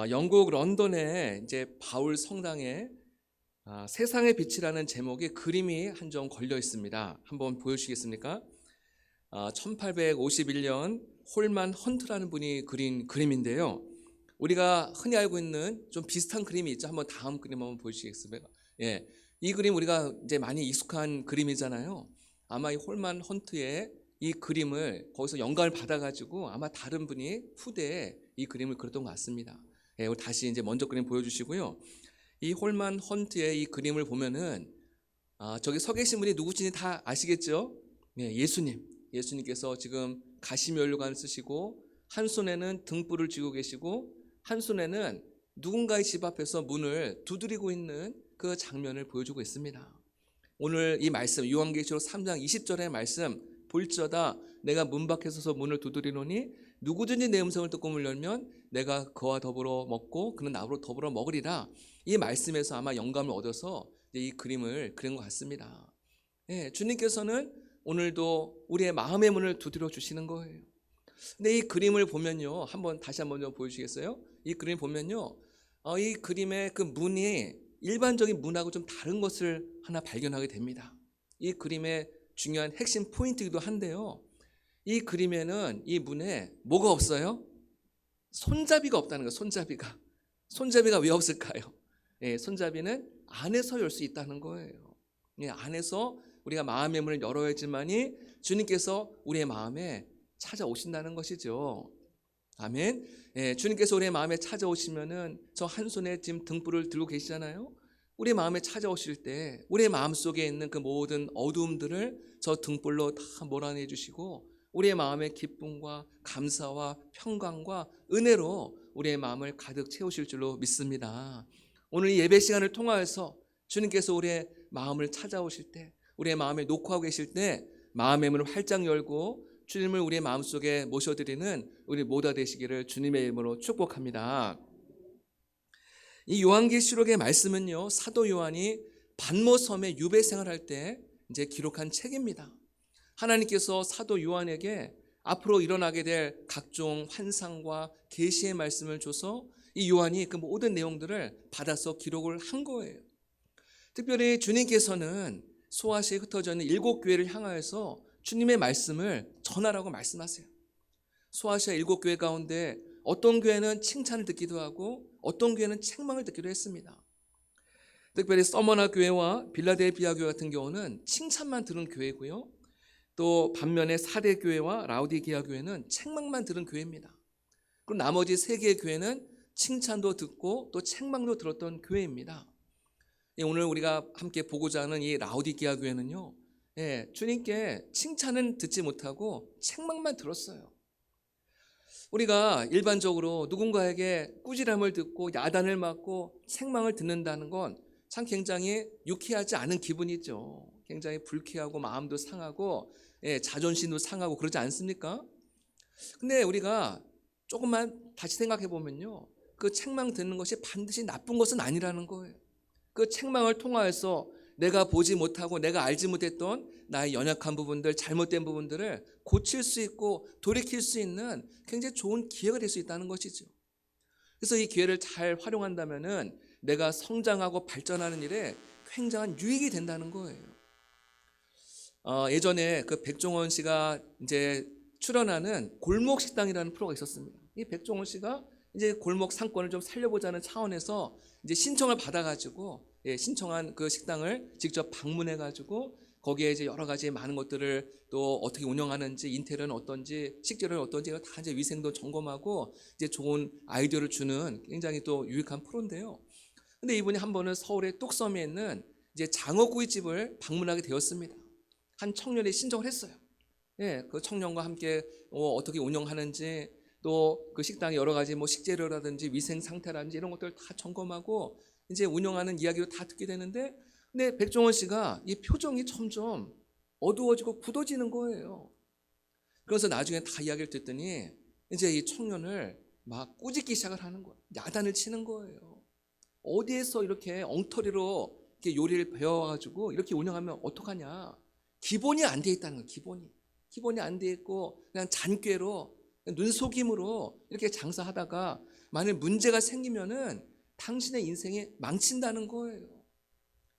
영국 런던의 이제 바울 성당에 세상의 빛이라는 제목의 그림이 한 점 걸려 있습니다. 한번 보여주시겠습니까? 1851년 홀만 헌트라는 분이 그린 그림인데요. 우리가 흔히 알고 있는 좀 비슷한 그림이 있죠. 한번 다음 그림 한번 보여주시겠습니까? 예, 이 그림 우리가 이제 많이 익숙한 그림이잖아요. 아마 이 홀만 헌트의 이 그림을 거기서 영감을 받아가지고 아마 다른 분이 후대에 이 그림을 그렸던 것 같습니다. 예, 다시 이제 먼저 그림 보여주시고요. 이 홀만 헌트의 이 그림을 보면은 저기 서 계신 분이 누구신지 다 아시겠죠? 네, 예수님께서 지금 가시면류관을 쓰시고 한 손에는 등불을 쥐고 계시고 한 손에는 누군가의 집 앞에서 문을 두드리고 있는 그 장면을 보여주고 있습니다. 오늘 이 말씀 요한계시록 3장 20절의 말씀 볼지어다 내가 문 밖에 서서 문을 두드리노니 누구든지 내 음성을 듣고 문을 열면 내가 그와 더불어 먹고 그는 나로 더불어 먹으리라. 이 말씀에서 아마 영감을 얻어서 이 그림을 그린 것 같습니다. 예, 주님께서는 오늘도 우리의 마음의 문을 두드려 주시는 거예요. 근데 이 그림을 보면요, 다시 한번 좀 보여주시겠어요? 이 그림 보면요, 이 그림의 그 문이 일반적인 문하고 좀 다른 것을 하나 발견하게 됩니다. 이 그림의 중요한 핵심 포인트이기도 한데요, 이 그림에는 이 문에 뭐가 없어요? 손잡이가 없다는 거예요. 손잡이가 왜 없을까요? 예, 손잡이는 안에서 열 수 있다는 거예요. 예, 안에서 우리가 마음의 문을 열어야지만이 주님께서 우리의 마음에 찾아오신다는 것이죠. 아멘. 예, 주님께서 우리의 마음에 찾아오시면은 저 한 손에 지금 등불을 들고 계시잖아요. 우리 마음에 찾아오실 때 우리의 마음 속에 있는 그 모든 어두움들을 저 등불로 다 몰아내 주시고 우리의 마음의 기쁨과 감사와 평강과 은혜로 우리의 마음을 가득 채우실 줄로 믿습니다. 오늘 이 예배 시간을 통하여서 주님께서 우리의 마음을 찾아오실 때, 우리의 마음에 녹화하고 계실 때 마음의 문을 활짝 열고 주님을 우리의 마음속에 모셔드리는 우리 모두 되시기를 주님의 이름으로 축복합니다. 이 요한계시록의 말씀은요, 사도 요한이 반모섬에 유배 생활할 때 이제 기록한 책입니다. 하나님께서 사도 요한에게 앞으로 일어나게 될 각종 환상과 계시의 말씀을 줘서 이 요한이 그 모든 내용들을 받아서 기록을 한 거예요. 특별히 주님께서는 소아시아에 흩어져 있는 7교회를 향하여서 주님의 말씀을 전하라고 말씀하세요. 소아시아 7교회 가운데 어떤 교회는 칭찬을 듣기도 하고 어떤 교회는 책망을 듣기도 했습니다. 특별히 서머나 교회와 빌라델비아 교회 같은 경우는 칭찬만 들은 교회고요. 또 반면에 사대 교회와 라우디게아 교회는 책망만 들은 교회입니다. 그리고 나머지 3개의 교회는 칭찬도 듣고 또 책망도 들었던 교회입니다. 오늘 우리가 함께 보고자 하는 이 라우디게아 교회는요, 주님께 칭찬은 듣지 못하고 책망만 들었어요. 우리가 일반적으로 누군가에게 꾸지람을 듣고 야단을 맞고 책망을 듣는다는 건 참 굉장히 유쾌하지 않은 기분이죠. 굉장히 불쾌하고 마음도 상하고 자존심도 상하고 그러지 않습니까? 근데 우리가 조금만 다시 생각해 보면요, 그 책망 듣는 것이 반드시 나쁜 것은 아니라는 거예요. 그 책망을 통하여서 내가 보지 못하고 내가 알지 못했던 나의 연약한 부분들, 잘못된 부분들을 고칠 수 있고 돌이킬 수 있는 굉장히 좋은 기회가 될 수 있다는 것이죠. 그래서 이 기회를 잘 활용한다면은 내가 성장하고 발전하는 일에 굉장한 유익이 된다는 거예요. 예전에 그 백종원 씨가 이제 출연하는 골목 식당이라는 프로가 있었습니다. 이 백종원 씨가 이제 골목 상권을 좀 살려보자는 차원에서 이제 신청을 받아가지고 신청한 그 식당을 직접 방문해가지고 거기에 이제 여러 가지 많은 것들을 또 어떻게 운영하는지, 인테리어는 어떤지, 식재료는 어떤지 다 이제 위생도 점검하고 이제 좋은 아이디어를 주는 굉장히 또 유익한 프로인데요. 근데 이분이 한 번은 서울의 뚝섬에 있는 이제 장어구이집을 방문하게 되었습니다. 한 청년이 신청을 했어요. 그 청년과 함께 어떻게 운영하는지 또 그 식당의 여러 가지 뭐 식재료라든지 위생 상태라든지 이런 것들 다 점검하고 이제 운영하는 이야기를 다 듣게 되는데, 근데 백종원 씨가 이 표정이 점점 어두워지고 굳어지는 거예요. 그래서 나중에 다 이야기를 듣더니 이제 이 청년을 막 꾸짖기 시작을 하는 거예요. 야단을 치는 거예요. 어디에서 이렇게 엉터리로 이렇게 요리를 배워가지고 이렇게 운영하면 어떡하냐. 기본이 안 돼 있다는 거예요. 기본이 안 돼 있고 그냥 잔꾀로 눈속임으로 이렇게 장사하다가 만일 문제가 생기면은 당신의 인생이 망친다는 거예요.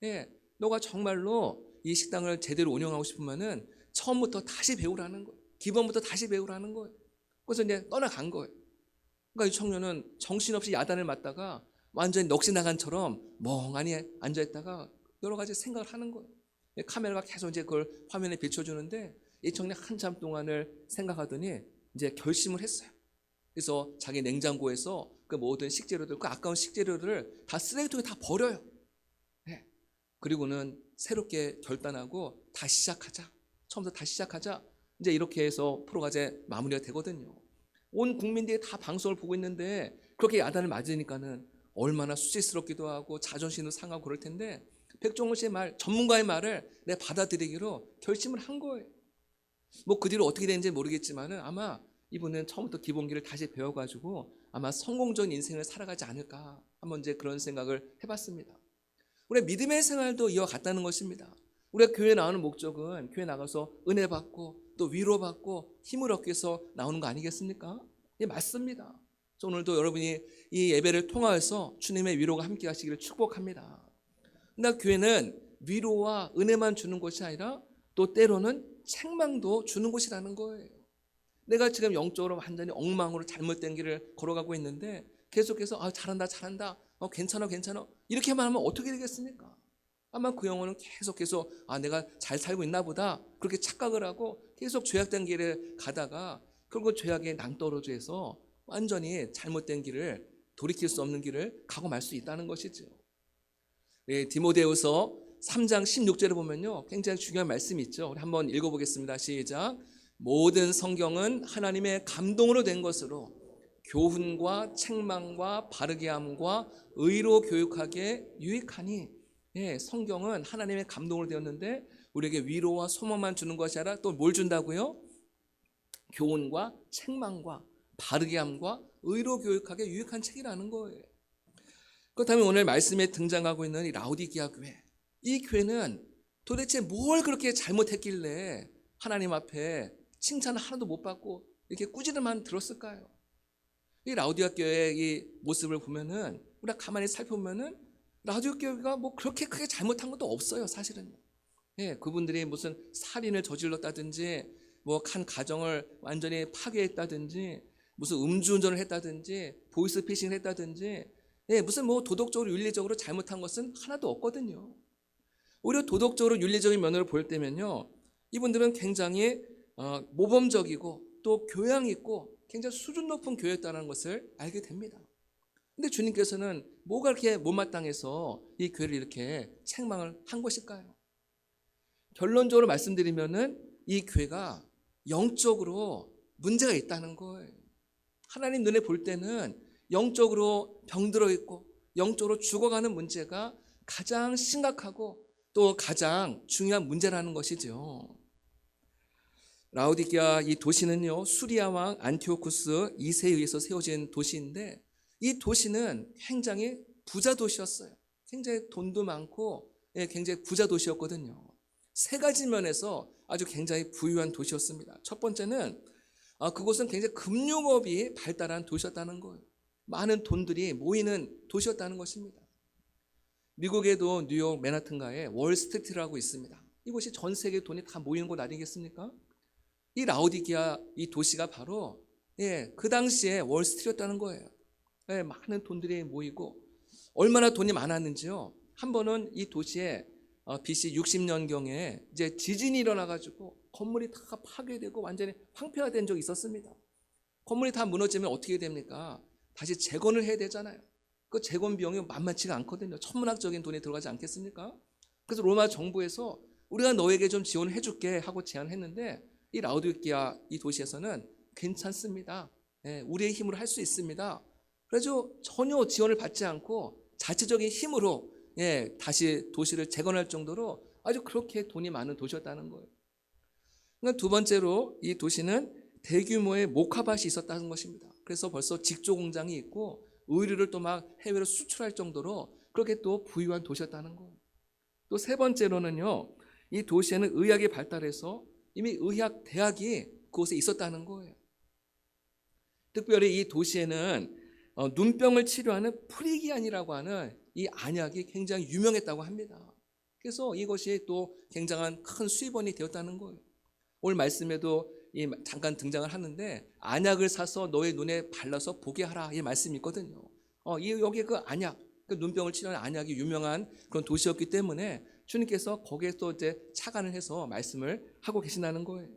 예, 너가 정말로 이 식당을 제대로 운영하고 싶으면은 처음부터 다시 배우라는 거예요. 기본부터 다시 배우라는 거예요. 그래서 이제 떠나간 거예요. 그러니까 이 청년은 정신없이 야단을 맞다가 완전히 넋이 나간처럼 멍하니 앉아있다가 여러 가지 생각을 하는 거예요. 카메라가 계속 이제 그걸 화면에 비춰주는데 이 청년 한참 동안을 생각하더니 이제 결심을 했어요. 그래서 자기 냉장고에서 그 모든 식재료들, 그 아까운 식재료들을 다 쓰레기통에 다 버려요. 네. 그리고는 새롭게 결단하고 다시 시작하자. 처음부터 다시 시작하자. 이제 이렇게 해서 프로가 이제 마무리가 되거든요. 온 국민들이 다 방송을 보고 있는데 그렇게 야단을 맞으니까는 얼마나 수치스럽기도 하고 자존심도 상하고 그럴 텐데 백종원 씨의 말, 전문가의 말을 내가 받아들이기로 결심을 한 거예요. 뭐 그 뒤로 어떻게 되는지 모르겠지만은 아마 이분은 처음부터 기본기를 다시 배워가지고 아마 성공적인 인생을 살아가지 않을까 한번 이제 그런 생각을 해봤습니다. 우리 믿음의 생활도 이와 같다는 것입니다. 우리가 교회 나오는 목적은 교회 나가서 은혜 받고 또 위로받고 힘을 얻기 위해서 나오는 거 아니겠습니까? 예, 맞습니다. 오늘도 여러분이 이 예배를 통하여서 주님의 위로가 함께 하시기를 축복합니다. 그러나 교회는 위로와 은혜만 주는 것이 아니라 또 때로는 책망도 주는 곳이라는 거예요. 내가 지금 영적으로 완전히 엉망으로 잘못된 길을 걸어가고 있는데 계속해서 잘한다 괜찮아 이렇게만 하면 어떻게 되겠습니까? 아마 그 영혼은 계속해서 내가 잘 살고 있나 보다 그렇게 착각을 하고 계속 죄악된 길을 가다가 결국 죄악에 낭떠러지해서 완전히 잘못된 길을 돌이킬 수 없는 길을 가고 말 수 있다는 것이죠. 네, 디모데후서 3장 16절에 보면요 굉장히 중요한 말씀이 있죠. 우리 한번 읽어보겠습니다. 시작. 모든 성경은 하나님의 감동으로 된 것으로 교훈과 책망과 바르게 함과 의로 교육하기에 유익하니. 예, 성경은 하나님의 감동으로 되었는데 우리에게 위로와 소망만 주는 것이 아니라 또 뭘 준다고요? 교훈과 책망과 바르게 함과 의로 교육하기에 유익한 책이라는 거예요. 그렇다면 오늘 말씀에 등장하고 있는 이 라오디게아 교회, 이 교회는 도대체 뭘 그렇게 잘못했길래 하나님 앞에 칭찬을 하나도 못 받고 이렇게 꾸지람만 들었을까요? 이 라오디게아 교회의 이 모습을 보면은 우리가 가만히 살펴보면은 라오디게아 교회가 뭐 그렇게 크게 잘못한 것도 없어요, 사실은. 예, 그분들이 무슨 살인을 저질렀다든지 뭐 한 가정을 완전히 파괴했다든지 무슨 음주운전을 했다든지 보이스피싱을 했다든지 예, 무슨 뭐 도덕적으로 윤리적으로 잘못한 것은 하나도 없거든요. 오히려 도덕적으로 윤리적인 면으로 볼 때면요 이분들은 굉장히 모범적이고 또 교양 있고 굉장히 수준 높은 교회였다는 것을 알게 됩니다. 근데 주님께서는 뭐가 그렇게 못마땅해서 이 교회를 이렇게 책망을 한 것일까요? 결론적으로 말씀드리면은 이 교회가 영적으로 문제가 있다는 거예요. 하나님 눈에 볼 때는 영적으로 병들어 있고 영적으로 죽어가는 문제가 가장 심각하고 또 가장 중요한 문제라는 것이죠. 라오디게아 이 도시는요 수리아 왕 안티오쿠스 2세에 의해서 세워진 도시인데 이 도시는 굉장히 부자 도시였어요. 굉장히 돈도 많고 굉장히 부자 도시였거든요. 세 가지 면에서 아주 굉장히 부유한 도시였습니다. 첫 번째는 그곳은 굉장히 금융업이 발달한 도시였다는 거예요. 많은 돈들이 모이는 도시였다는 것입니다. 미국에도 뉴욕 맨하튼가에 월스트리트라고 있습니다. 이곳이 전 세계 돈이 다 모이는 곳 아니겠습니까? 이 라오디게아 이 도시가 바로 그 당시에 월스트리트였다는 거예요. 많은 돈들이 모이고 얼마나 돈이 많았는지요. 한 번은 이 도시에 BC 60년경에 이제 지진이 일어나가지고 건물이 다 파괴되고 완전히 황폐화된 적이 있었습니다. 건물이 다 무너지면 어떻게 됩니까? 다시 재건을 해야 되잖아요. 그 재건 비용이 만만치가 않거든요. 천문학적인 돈이 들어가지 않겠습니까? 그래서 로마 정부에서 우리가 너에게 좀 지원을 해줄게 하고 제안했는데 이 라오디게아 이 도시에서는 괜찮습니다. 우리의 힘으로 할 수 있습니다. 그래서 전혀 지원을 받지 않고 자체적인 힘으로 다시 도시를 재건할 정도로 아주 그렇게 돈이 많은 도시였다는 거예요. 그러니까 두 번째로 이 도시는 대규모의 목화밭이 있었다는 것입니다. 그래서 벌써 직조 공장이 있고 의류를 또 막 해외로 수출할 정도로 그렇게 또 부유한 도시였다는 거예요. 또 세 번째로는요, 이 도시에는 의학이 발달해서 이미 의학 대학이 그곳에 있었다는 거예요. 특별히 이 도시에는 눈병을 치료하는 프리기안이라고 하는 이 안약이 굉장히 유명했다고 합니다. 그래서 이것이 또 굉장한 큰 수입원이 되었다는 거예요. 오늘 말씀에도 잠깐 등장을 하는데 안약을 사서 너의 눈에 발라서 보게 하라 이 말씀이 있거든요. 여기 그 안약, 그 눈병을 치료하는 안약이 유명한 그런 도시였기 때문에 주님께서 거기에서 이제 착안을 해서 말씀을 하고 계신다는 거예요.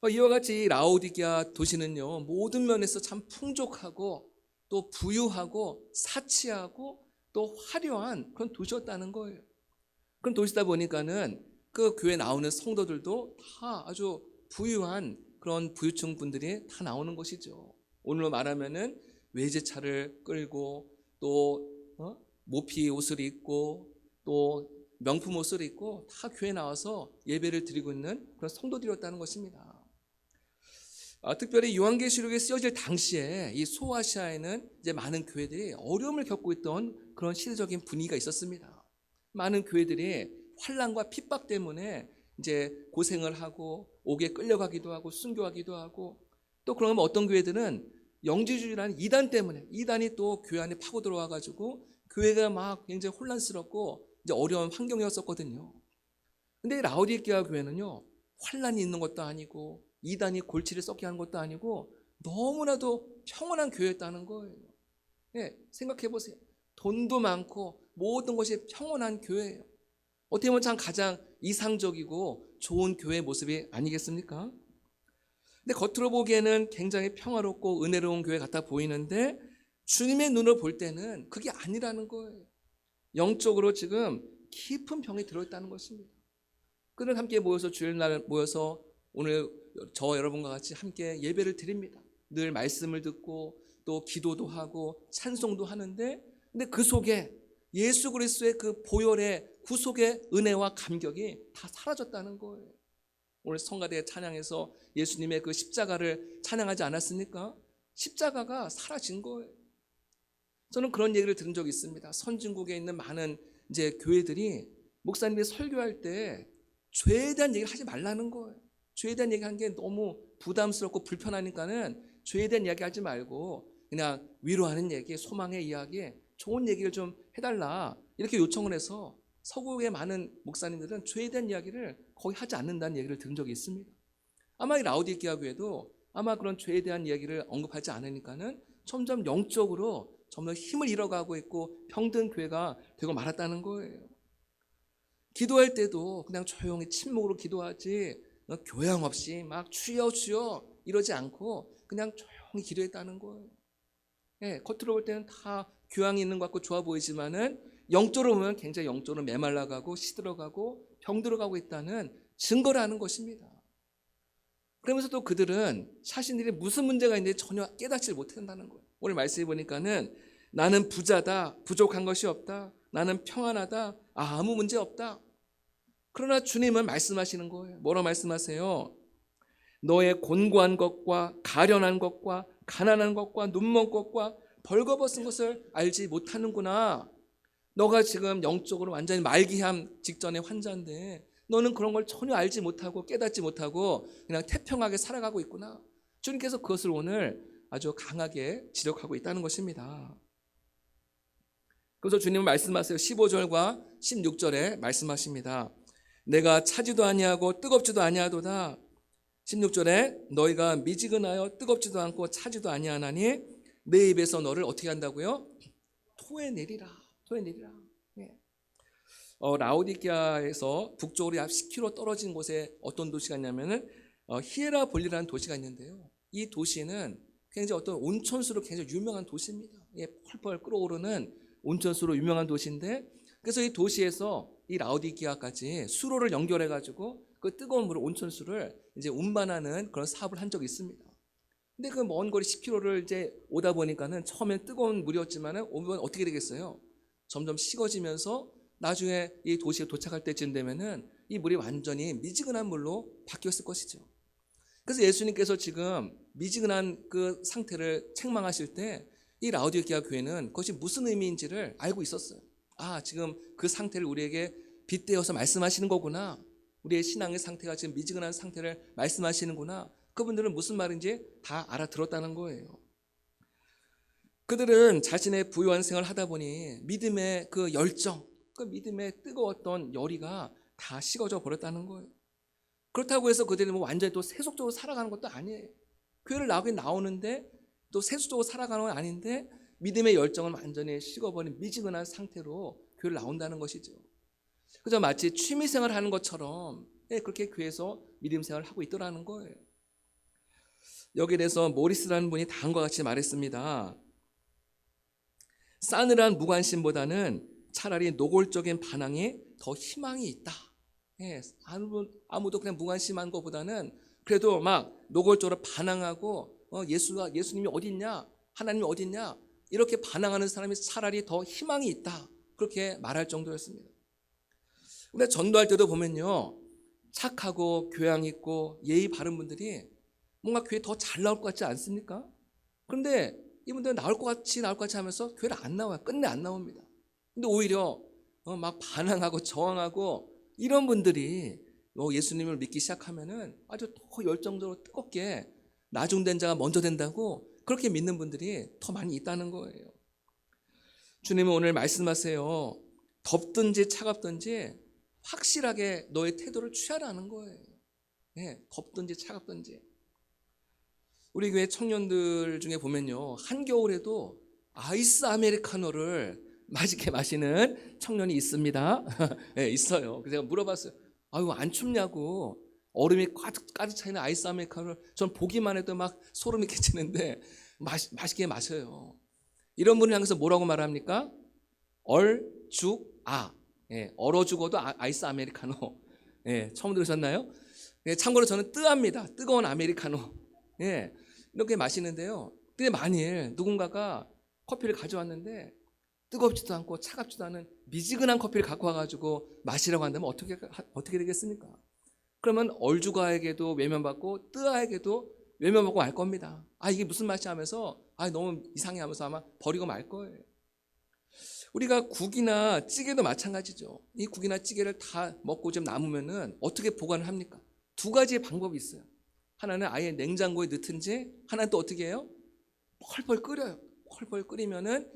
이와 같이 라오디게아 도시는요, 모든 면에서 참 풍족하고 또 부유하고 사치하고 또 화려한 그런 도시였다는 거예요. 그런 도시다 보니까는 그 교회 나오는 성도들도 다 아주 부유한 그런 부유층 분들이 다 나오는 것이죠. 오늘로 말하면은 외제차를 끌고 또 모피 옷을 입고 또 명품 옷을 입고 다 교회 나와서 예배를 드리고 있는 그런 성도들이었다는 것입니다. 특별히 요한계시록에 쓰여질 당시에 이 소아시아에는 이제 많은 교회들이 어려움을 겪고 있던 그런 시대적인 분위기가 있었습니다. 많은 교회들이 환난과 핍박 때문에 이제 고생을 하고 옥에 끌려가기도 하고 순교하기도 하고 또 그러면 어떤 교회들은 영지주의라는 이단 때문에 이단이 또 교회 안에 파고 들어와 가지고 교회가 막 굉장히 혼란스럽고 이제 어려운 환경이었었거든요. 근데 라오디게아 교회는요, 환란이 있는 것도 아니고 이단이 골치를 썩게 하는 것도 아니고 너무나도 평온한 교회였다는 거예요. 생각해 보세요. 돈도 많고 모든 것이 평온한 교회예요. 어떻게 보면 참 가장 이상적이고 좋은 교회의 모습이 아니겠습니까? 근데 겉으로 보기에는 굉장히 평화롭고 은혜로운 교회 같아 보이는데 주님의 눈으로 볼 때는 그게 아니라는 거예요. 영적으로 지금 깊은 병이 들어있다는 것입니다. 그들 함께 모여서 주일날 모여서 오늘 저와 여러분과 같이 함께 예배를 드립니다. 늘 말씀을 듣고 또 기도도 하고 찬송도 하는데 근데 그 속에 예수 그리스도의 그 보혈의 구속의 은혜와 감격이 다 사라졌다는 거예요. 오늘 성가대 찬양에서 예수님의 그 십자가를 찬양하지 않았습니까? 십자가가 사라진 거예요. 저는 그런 얘기를 들은 적이 있습니다. 선진국에 있는 많은 이제 교회들이 목사님이 설교할 때 죄에 대한 얘기를 하지 말라는 거예요. 죄에 대한 얘기하는 게 너무 부담스럽고 불편하니까는 죄에 대한 이야기 하지 말고 그냥 위로하는 얘기, 소망의 이야기, 좋은 얘기를 좀 해달라 이렇게 요청을 해서 서구의 많은 목사님들은 죄에 대한 이야기를 거의 하지 않는다는 얘기를 들은 적이 있습니다. 아마 이 라오디게아 교회도 아마 그런 죄에 대한 이야기를 언급하지 않으니까는 점점 영적으로 점점 힘을 잃어가고 있고 병든 교회가 되고 말았다는 거예요. 기도할 때도 그냥 조용히 침묵으로 기도하지 교양 없이 막 주여 주여 이러지 않고 그냥 조용히 기도했다는 거예요. 겉으로 볼 때는 다 교양이 있는 것 같고 좋아 보이지만은 영적으로 보면 굉장히 영적으로 메말라가고 시들어가고 병들어가고 있다는 증거라는 것입니다. 그러면서 또 그들은 자신들이 무슨 문제가 있는지 전혀 깨닫지 못한다는 거예요. 오늘 말씀해 보니까는 나는 부자다, 부족한 것이 없다, 나는 평안하다, 아무 문제 없다. 그러나 주님은 말씀하시는 거예요. 뭐라고 말씀하세요? 너의 곤고한 것과 가련한 것과 가난한 것과 눈먼 것과 벌거벗은 것을 알지 못하는구나. 너가 지금 영적으로 완전히 말기암 직전의 환자인데 너는 그런 걸 전혀 알지 못하고 깨닫지 못하고 그냥 태평하게 살아가고 있구나. 주님께서 그것을 오늘 아주 강하게 지적하고 있다는 것입니다. 그래서 주님은 말씀하세요. 15절과 16절에 말씀하십니다. 내가 차지도 아니하고 뜨겁지도 아니하도다. 16절에 너희가 미지근하여 뜨겁지도 않고 차지도 아니하나니 내 입에서 너를 어떻게 한다고요? 토해내리라. 토해내리라. 라오디게아에서 북쪽으로 약 10km 떨어진 곳에 어떤 도시가 있냐면은 히에라볼리라는 도시가 있는데요. 이 도시는 굉장히 어떤 온천수로 굉장히 유명한 도시입니다. 펄펄 끓어오르는 온천수로 유명한 도시인데 그래서 이 도시에서 이 라오디게아까지 수로를 연결해 가지고 그 뜨거운 물을 온천수를 이제 운반하는 그런 사업을 한 적이 있습니다. 근데 그 먼 거리 10km를 이제 오다 보니까는 처음엔 뜨거운 물이었지만은 오면 어떻게 되겠어요? 점점 식어지면서 나중에 이 도시에 도착할 때쯤 되면은 이 물이 완전히 미지근한 물로 바뀌었을 것이죠. 그래서 예수님께서 지금 미지근한 그 상태를 책망하실 때 이 라오디게아 교회는 그것이 무슨 의미인지를 알고 있었어요. 아, 지금 그 상태를 우리에게 빗대어서 말씀하시는 거구나. 우리의 신앙의 상태가 지금 미지근한 상태를 말씀하시는구나. 그분들은 무슨 말인지 다 알아들었다는 거예요. 그들은 자신의 부유한 생활을 하다 보니 믿음의 그 열정, 그 믿음의 뜨거웠던 열의가 다 식어져 버렸다는 거예요. 그렇다고 해서 그들이 뭐 완전히 또 세속적으로 살아가는 것도 아니에요. 교회를 나오긴 나오는데 또 세속적으로 살아가는 건 아닌데 믿음의 열정은 완전히 식어버린 미지근한 상태로 교회를 나온다는 것이죠. 그저 마치 취미생활 하는 것처럼 그렇게 교회에서 믿음 생활을 하고 있더라는 거예요. 여기에 대해서 모리스라는 분이 다음과 같이 말했습니다. 싸늘한 무관심보다는 차라리 노골적인 반항에 더 희망이 있다. 아무도 그냥 무관심한 것보다는 그래도 막 노골적으로 반항하고 예수님이 어디 있냐, 하나님이 어디 있냐 이렇게 반항하는 사람이 차라리 더 희망이 있다. 그렇게 말할 정도였습니다. 근데 전도할 때도 보면요, 착하고 교양 있고 예의 바른 분들이 뭔가 교회 더 잘 나올 것 같지 않습니까? 그런데 이분들은 나올 것 같이 하면서 교회를 안 나와요. 끝내 안 나옵니다. 근데 오히려 막 반항하고 저항하고 이런 분들이 예수님을 믿기 시작하면은 아주 더 열정적으로 뜨겁게 나중된 자가 먼저 된다고 그렇게 믿는 분들이 더 많이 있다는 거예요. 주님은 오늘 말씀하세요. 덥든지 차갑든지 확실하게 너의 태도를 취하라는 거예요. 덥든지 차갑든지. 우리 교회 청년들 중에 보면요, 한겨울에도 아이스 아메리카노를 맛있게 마시는 청년이 있습니다. 있어요. 그래서 제가 물어봤어요. 아유, 안 춥냐고. 얼음이 가득 차 있는 아이스 아메리카노를 전 보기만 해도 막 소름이 끼치는데 맛있게 마셔요. 이런 분을 향해서 뭐라고 말합니까? 얼죽아. 얼어 죽어도 아이스 아메리카노. 처음 들으셨나요? 참고로 저는 뜨합니다. 뜨거운 아메리카노. 이렇게 마시는데요. 근데 만일 누군가가 커피를 가져왔는데 뜨겁지도 않고 차갑지도 않은 미지근한 커피를 갖고 와가지고 마시라고 한다면 어떻게 되겠습니까? 그러면 얼죽아에게도 외면받고 뜨아에게도 외면받고 말 겁니다. 이게 무슨 맛이 하면서 너무 이상해 하면서 아마 버리고 말 거예요. 우리가 국이나 찌개도 마찬가지죠. 이 국이나 찌개를 다 먹고 좀 남으면은 어떻게 보관을 합니까? 두 가지의 방법이 있어요. 하나는 아예 냉장고에 넣든지, 하나는 또 어떻게 해요? 펄펄 끓여요. 펄펄 끓이면은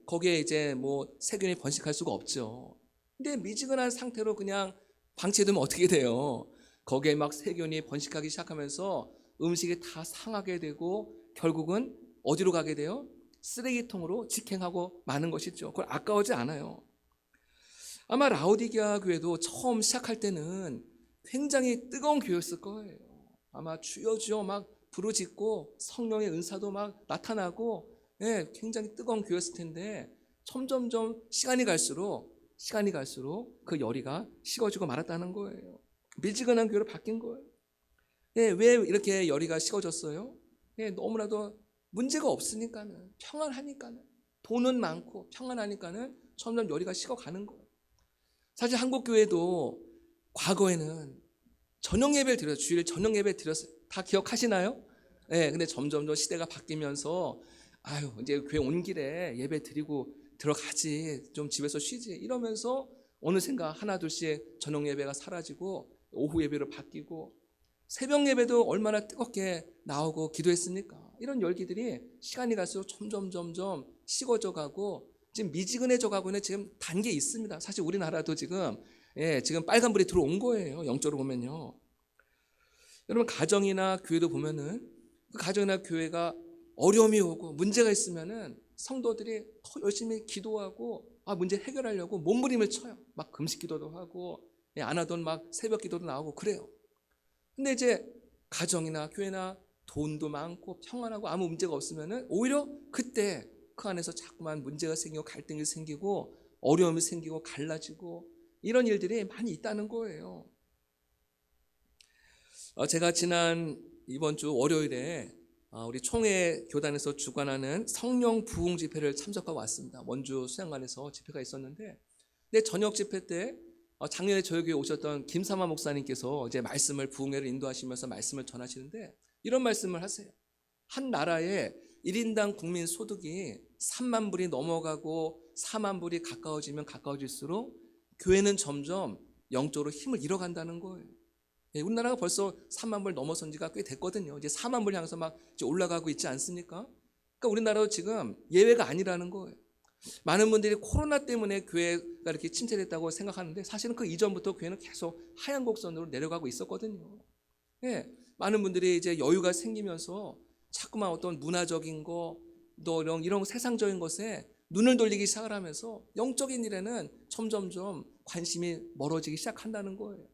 거기에 이제 뭐 세균이 번식할 수가 없죠. 근데 미지근한 상태로 그냥 방치해두면 어떻게 돼요? 거기에 막 세균이 번식하기 시작하면서 음식이 다 상하게 되고 결국은 어디로 가게 돼요? 쓰레기통으로 직행하고 마는 것이죠. 그걸 아까워하지 않아요. 아마 라오디게아 교회도 처음 시작할 때는 굉장히 뜨거운 교회였을 거예요. 아마 주여 주여 막 부르짖고 성령의 은사도 막 나타나고 굉장히 뜨거운 교회였을 텐데 점점점 시간이 갈수록 그 열의가 식어지고 말았다는 거예요. 미지근한 교회로 바뀐 거예요. 왜 이렇게 열의가 식어졌어요? 너무나도 문제가 없으니까는, 평안하니까는, 돈은 많고 평안하니까는 점점 열의가 식어가는 거예요. 사실 한국 교회도 과거에는 저녁 예배를 드렸어요. 주일 저녁 예배 드렸어요. 다 기억하시나요? 근데 점점 시대가 바뀌면서 이제 교회 온 길에 예배 드리고 들어가지, 좀 집에서 쉬지 이러면서 어느샌가 하나 둘씩 저녁 예배가 사라지고 오후 예배로 바뀌고 새벽 예배도 얼마나 뜨겁게 나오고 기도했습니까? 이런 열기들이 시간이 갈수록 점점 식어져 가고 지금 미지근해져 가고 있는 지금 단계에 있습니다. 사실 우리나라도 지금 빨간불이 들어온 거예요. 영적으로 보면요. 여러분 가정이나 교회도 보면은 그 가정이나 교회가 어려움이 오고 문제가 있으면은 성도들이 더 열심히 기도하고 문제 해결하려고 몸부림을 쳐요. 막 금식 기도도 하고 안 하던 막 새벽 기도도 나오고 그래요. 근데 이제 가정이나 교회나 돈도 많고 평안하고 아무 문제가 없으면은 오히려 그때 그 안에서 자꾸만 문제가 생기고 갈등이 생기고 어려움이 생기고 갈라지고 이런 일들이 많이 있다는 거예요. 제가 이번 주 월요일에 우리 총회 교단에서 주관하는 성령 부흥 집회를 참석하고 왔습니다. 원주 수양관에서 집회가 있었는데, 근데 저녁 집회 때 작년에 저희 교회에 오셨던 김삼화 목사님께서 이제 말씀을 부흥회를 인도하시면서 말씀을 전하시는데 이런 말씀을 하세요. 한 나라의 1인당 국민 소득이 3만 불이 넘어가고 4만 불이 가까워지면 가까워질수록 교회는 점점 영적으로 힘을 잃어간다는 거예요. 우리나라가 벌써 3만 불 넘어선 지가 꽤 됐거든요. 이제 4만 불 향해서 막 이제 올라가고 있지 않습니까? 그러니까 우리나라도 지금 예외가 아니라는 거예요. 많은 분들이 코로나 때문에 교회가 이렇게 침체됐다고 생각하는데 사실은 그 이전부터 교회는 계속 하향 곡선으로 내려가고 있었거든요. 예, 많은 분들이 이제 여유가 생기면서 자꾸만 어떤 문화적인 거, 또 이런 세상적인 것에 눈을 돌리기 시작을 하면서 영적인 일에는 점점점 관심이 멀어지기 시작한다는 거예요.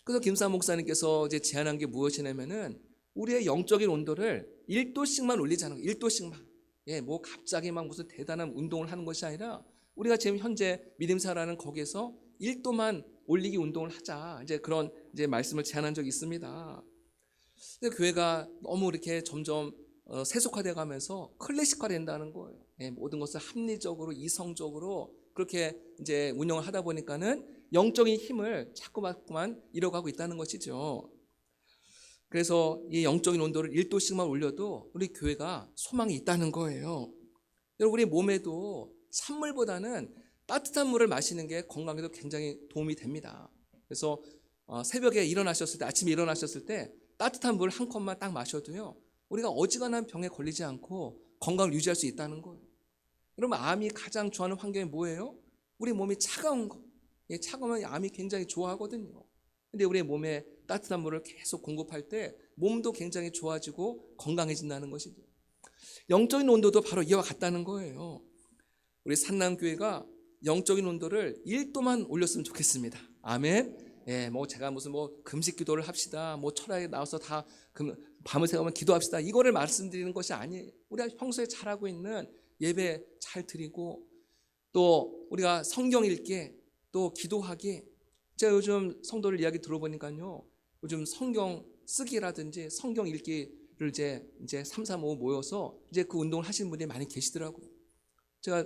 그래서 김사 목사님께서 이제 제안한 게 무엇이냐면은 우리의 영적인 온도를 1도씩만 올리자는 거예요. 1도씩만. 예, 뭐 갑자기 막 무슨 대단한 운동을 하는 것이 아니라 우리가 지금 현재 믿음사라는 거기에서 1도만 올리기 운동을 하자. 이제 그런 이제 말씀을 제안한 적이 있습니다. 근데 교회가 너무 이렇게 점점 세속화돼 가면서 클래식화 된다는 거예요. 예, 모든 것을 합리적으로 이성적으로 그렇게 이제 운영을 하다 보니까는 영적인 힘을 자꾸만 잃어가고 있다는 것이죠. 그래서 이 영적인 온도를 1도씩만 올려도 우리 교회가 소망이 있다는 거예요. 여러분, 우리 몸에도 찬물보다는 따뜻한 물을 마시는 게 건강에도 굉장히 도움이 됩니다. 그래서 새벽에 일어나셨을 때, 아침에 일어나셨을 때 따뜻한 물 한 컵만 딱 마셔도요, 우리가 어지간한 병에 걸리지 않고 건강을 유지할 수 있다는 거예요. 여러분, 암이 가장 좋아하는 환경이 뭐예요? 우리 몸이 차가운 거. 예, 차가우면 암이 굉장히 좋아하거든요. 근데 우리 몸에 따뜻한 물을 계속 공급할 때 몸도 굉장히 좋아지고 건강해진다는 것이죠. 영적인 온도도 바로 이와 같다는 거예요. 우리 산남교회가 영적인 온도를 1도만 올렸으면 좋겠습니다. 아멘. 예, 뭐 제가 무슨 뭐 금식 기도를 합시다, 뭐 철학에 나와서 다 밤을 새우면 기도합시다, 이거를 말씀드리는 것이 아니에요. 우리가 평소에 잘하고 있는 예배 잘 드리고, 또 우리가 성경 읽기, 또 기도하기. 제가 요즘 성도들 이야기 들어보니까요, 요즘 성경 쓰기라든지 성경 읽기를 이제 3, 4, 5 모여서 이제 그 운동을 하시는 분들이 많이 계시더라고요. 제가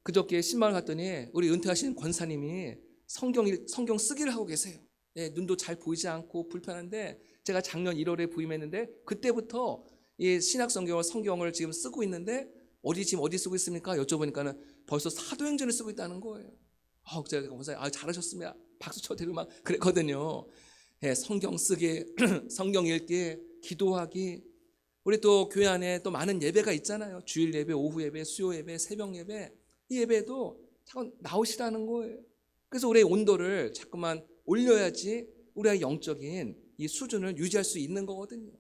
그저께 신방을 갔더니 우리 은퇴하신 권사님이 성경 쓰기를 하고 계세요. 예, 눈도 잘 보이지 않고 불편한데 제가 작년 1월에 부임했는데 그때부터 이 신약 성경을 지금 쓰고 있는데 지금 어디 쓰고 있습니까? 여쭤보니까는 벌써 사도행전을 쓰고 있다는 거예요. 제가 권사님, 잘하셨습니다, 박수 쳐드리고 막 그랬거든요. 예, 성경 쓰기, 성경 읽기, 기도하기. 우리 또 교회 안에 또 많은 예배가 있잖아요. 주일 예배, 오후 예배, 수요 예배, 새벽 예배. 이 예배도 자꾸 나오시라는 거예요. 그래서 우리의 온도를 자꾸만 올려야지 우리의 영적인 이 수준을 유지할 수 있는 거거든요.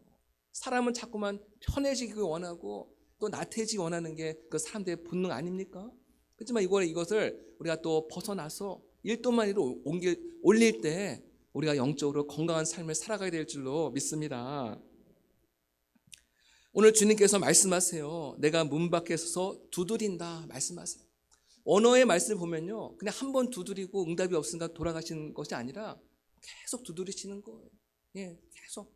사람은 자꾸만 편해지기 원하고 또 나태해지기 원하는 게 그 사람들의 본능 아닙니까? 그렇지만 이것을 우리가 또 벗어나서 1도만이로 올릴 때 우리가 영적으로 건강한 삶을 살아가야 될 줄로 믿습니다. 오늘 주님께서 말씀하세요. 내가 문 밖에 서서 두드린다 말씀하세요. 언어의 말씀을 보면요, 그냥 한 번 두드리고 응답이 없으니까 돌아가시는 것이 아니라 계속 두드리시는 거예요. 예, 계속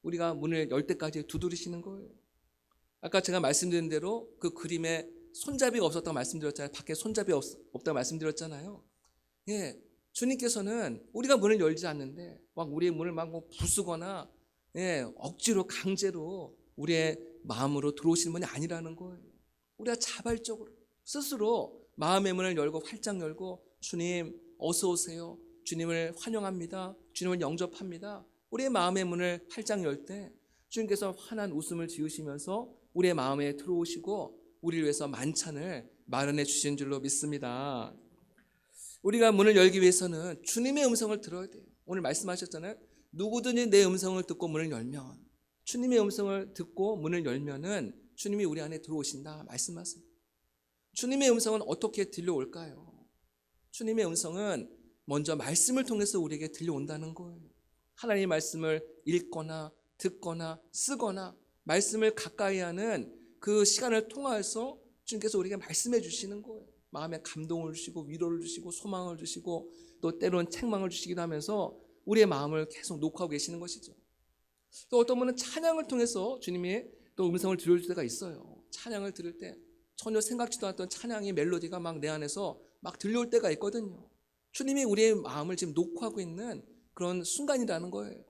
우리가 문을 열 때까지 두드리시는 거예요. 아까 제가 말씀드린 대로 그 그림에 손잡이가 없었다고 말씀드렸잖아요. 밖에 손잡이 없다고 말씀드렸잖아요. 예, 주님께서는 우리가 문을 열지 않는데 막 우리의 문을 막 부수거나, 예, 억지로 강제로 우리의 마음으로 들어오시는 분이 아니라는 거예요. 우리가 자발적으로 스스로 마음의 문을 열고 활짝 열고, 주님 어서 오세요, 주님을 환영합니다, 주님을 영접합니다, 우리의 마음의 문을 활짝 열 때 주님께서 환한 웃음을 지으시면서 우리의 마음에 들어오시고 우리를 위해서 만찬을 마련해 주신 줄로 믿습니다. 우리가 문을 열기 위해서는 주님의 음성을 들어야 돼요. 오늘 말씀하셨잖아요. 누구든지 내 음성을 듣고 문을 열면, 주님의 음성을 듣고 문을 열면은 주님이 우리 안에 들어오신다 말씀하세요. 주님의 음성은 어떻게 들려올까요? 주님의 음성은 먼저 말씀을 통해서 우리에게 들려온다는 거예요. 하나님의 말씀을 읽거나 듣거나 쓰거나 말씀을 가까이 하는 그 시간을 통해서 주님께서 우리에게 말씀해 주시는 거예요. 마음에 감동을 주시고 위로를 주시고 소망을 주시고 또 때로는 책망을 주시기도 하면서 우리의 마음을 계속 녹화하고 계시는 것이죠. 또 어떤 분은 찬양을 통해서 주님이 또 음성을 들려줄 때가 있어요. 찬양을 들을 때 전혀 생각지도 않았던 찬양의 멜로디가 막 내 안에서 막 들려올 때가 있거든요. 주님이 우리의 마음을 지금 녹화하고 있는 그런 순간이라는 거예요.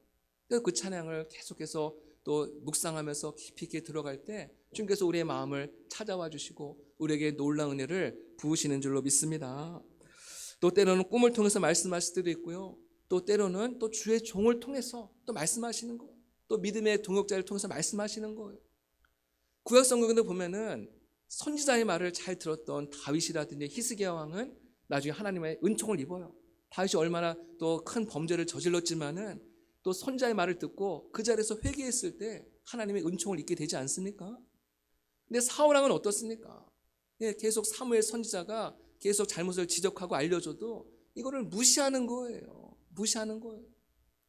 그 찬양을 계속해서 또 묵상하면서 깊이 있게 들어갈 때 주님께서 우리의 마음을 찾아와 주시고 우리에게 놀라운 은혜를 부으시는 줄로 믿습니다. 또 때로는 꿈을 통해서 말씀하실 때도 있고요. 또 때로는 또 주의 종을 통해서 또 말씀하시는 거예요. 또 믿음의 동역자를 통해서 말씀하시는 거예요. 구약 성경에 보면은 선지자의 말을 잘 들었던 다윗이라든지 히스기야 왕은 나중에 하나님의 은총을 입어요. 다윗이 얼마나 또 큰 범죄를 저질렀지만은 또 선지자의 말을 듣고 그 자리에서 회개했을 때 하나님의 은총을 입게 되지 않습니까? 근데 사울 왕은 어떻습니까? 계속 사무엘 선지자가 계속 잘못을 지적하고 알려줘도 이거를 무시하는 거예요. 무시하는 거예요.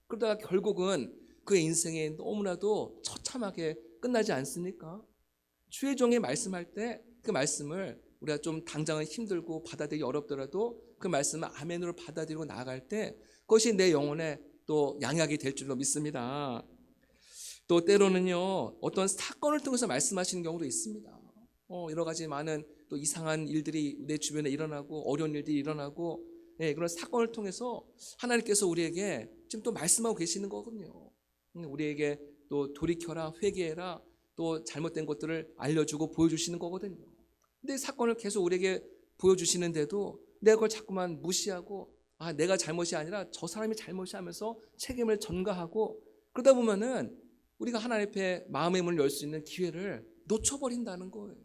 그러다가 결국은 그의 인생이 너무나도 처참하게 끝나지 않습니까? 주의 종이 말씀할 때 그 말씀을 우리가 좀 당장은 힘들고 받아들이기 어렵더라도 그 말씀을 아멘으로 받아들이고 나아갈 때 그것이 내 영혼에 또 양약이 될 줄로 믿습니다. 또 때로는요, 어떤 사건을 통해서 말씀하시는 경우도 있습니다. 여러 가지 많은 또 이상한 일들이 내 주변에 일어나고 어려운 일들이 일어나고 그런 사건을 통해서 하나님께서 우리에게 지금 또 말씀하고 계시는 거거든요. 우리에게 또 돌이켜라, 회개해라, 또 잘못된 것들을 알려주고 보여주시는 거거든요. 근데 사건을 계속 우리에게 보여주시는데도 내가 그걸 자꾸만 무시하고 내가 잘못이 아니라 저 사람이 잘못이 하면서 책임을 전가하고 그러다 보면은 우리가 하나님 앞에 마음의 문을 열 수 있는 기회를 놓쳐버린다는 거예요.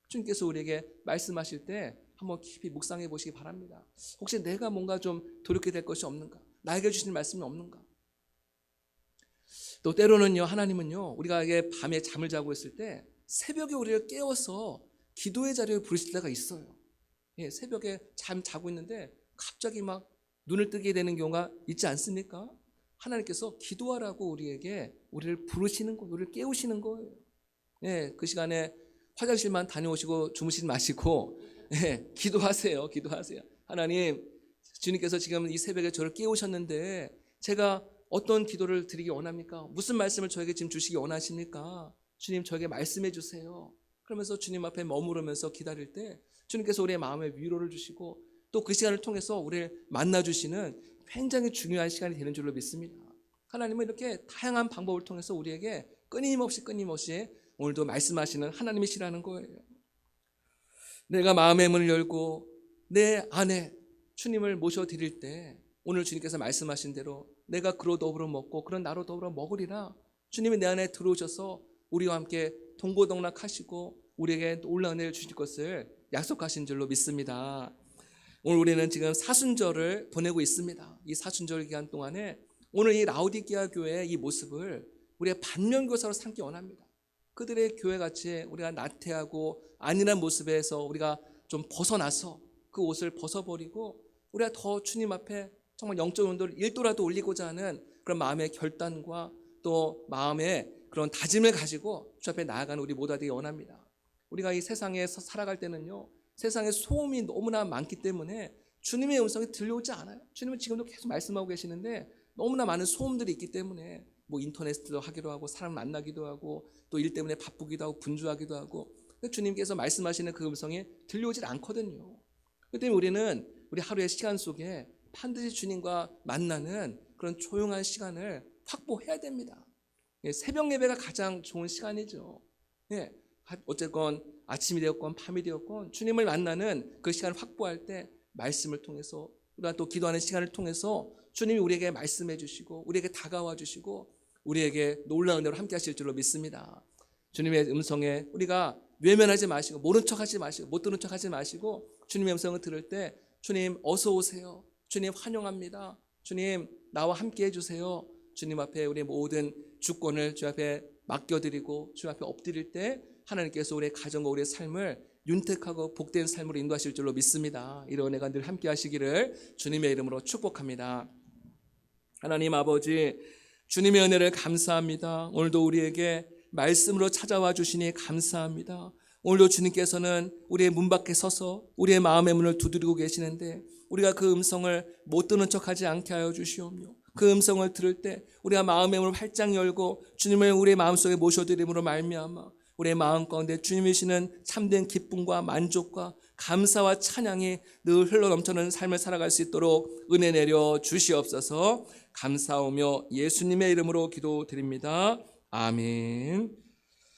주님께서 우리에게 말씀하실 때 한번 깊이 묵상해 보시기 바랍니다. 혹시 내가 뭔가 좀 돌이켜야 될 것이 없는가? 나에게 주시는 말씀이 없는가? 또 때로는요, 하나님은요, 우리가 밤에 잠을 자고 있을 때 새벽에 우리를 깨워서 기도의 자리에 부르실 때가 있어요. 새벽에 자고 있는데 갑자기 막 눈을 뜨게 되는 경우가 있지 않습니까? 하나님께서 기도하라고 우리를 부르시는 거예요. 우리를 깨우시는 거예요. 그 시간에 화장실만 다녀오시고 주무시지 마시고 기도하세요. 기도하세요. 하나님, 주님께서 지금 이 새벽에 저를 깨우셨는데 제가 어떤 기도를 드리기 원합니까? 무슨 말씀을 저에게 지금 주시기 원하십니까? 주님, 저에게 말씀해 주세요. 그러면서 주님 앞에 머무르면서 기다릴 때 주님께서 우리의 마음에 위로를 주시고 또 그 시간을 통해서 우리를 만나주시는 굉장히 중요한 시간이 되는 줄로 믿습니다. 하나님은 이렇게 다양한 방법을 통해서 우리에게 끊임없이 오늘도 말씀하시는 하나님이시라는 거예요. 내가 마음의 문을 열고 내 안에 주님을 모셔드릴 때 오늘 주님께서 말씀하신 대로 내가 그로 더불어 먹고 그런 나로 더불어 먹으리라. 주님이 내 안에 들어오셔서 우리와 함께 동고동락하시고 우리에게 놀라운 은혜를 주실 것을 약속하신 줄로 믿습니다. 오늘 우리는 지금 사순절을 보내고 있습니다. 이 사순절 기간 동안에 오늘 이 라오디게아 교회의 이 모습을 우리가 반면교사로 삼기 원합니다. 그들의 교회같이 우리가 나태하고 안일한 모습에서 우리가 좀 벗어나서 그 옷을 벗어버리고 우리가 더 주님 앞에 정말 영적 온도를 1도라도 올리고자 하는 그런 마음의 결단과 또 마음의 그런 다짐을 가지고 주 앞에 나아가는 우리 모두가 되기 원합니다. 우리가 이 세상에서 살아갈 때는요, 세상에 소음이 너무나 많기 때문에 주님의 음성이 들려오지 않아요. 주님은 지금도 계속 말씀하고 계시는데 너무나 많은 소음들이 있기 때문에 뭐 인터넷도 하기도 하고 사람 만나기도 하고 또 일 때문에 바쁘기도 하고 분주하기도 하고 주님께서 말씀하시는 그 음성이 들려오질 않거든요. 그렇기 때문에 우리는 우리 하루의 시간 속에 반드시 주님과 만나는 그런 조용한 시간을 확보해야 됩니다. 새벽 예배가 가장 좋은 시간이죠. 어쨌건 아침이 되었건 밤이 되었건 주님을 만나는 그 시간을 확보할 때 말씀을 통해서 우리가 또 기도하는 시간을 통해서 주님이 우리에게 말씀해 주시고 우리에게 다가와 주시고 우리에게 놀라운 은혜로 함께 하실 줄로 믿습니다. 주님의 음성에 우리가 외면하지 마시고 모른 척하지 마시고 못 들은 척하지 마시고 주님의 음성을 들을 때 주님 어서 오세요. 주님 환영합니다. 주님 나와 함께 해주세요. 주님 앞에 우리 모든 주권을 주 앞에 맡겨드리고 주 앞에 엎드릴 때 하나님께서 우리의 가정과 우리의 삶을 윤택하고 복된 삶으로 인도하실 줄로 믿습니다. 이런 은혜가 늘 함께 하시기를 주님의 이름으로 축복합니다. 하나님 아버지, 주님의 은혜를 감사합니다. 오늘도 우리에게 말씀으로 찾아와 주시니 감사합니다. 오늘도 주님께서는 우리의 문 밖에 서서 우리의 마음의 문을 두드리고 계시는데 우리가 그 음성을 못 듣는 척하지 않게 하여 주시옵며 그 음성을 들을 때 우리가 마음의 문을 활짝 열고 주님을 우리의 마음속에 모셔드림으로 말미암아 우리의 마음 가운데 주님이시는 참된 기쁨과 만족과 감사와 찬양이 늘 흘러넘치는 삶을 살아갈 수 있도록 은혜 내려 주시옵소서. 감사하며 예수님의 이름으로 기도드립니다. 아멘.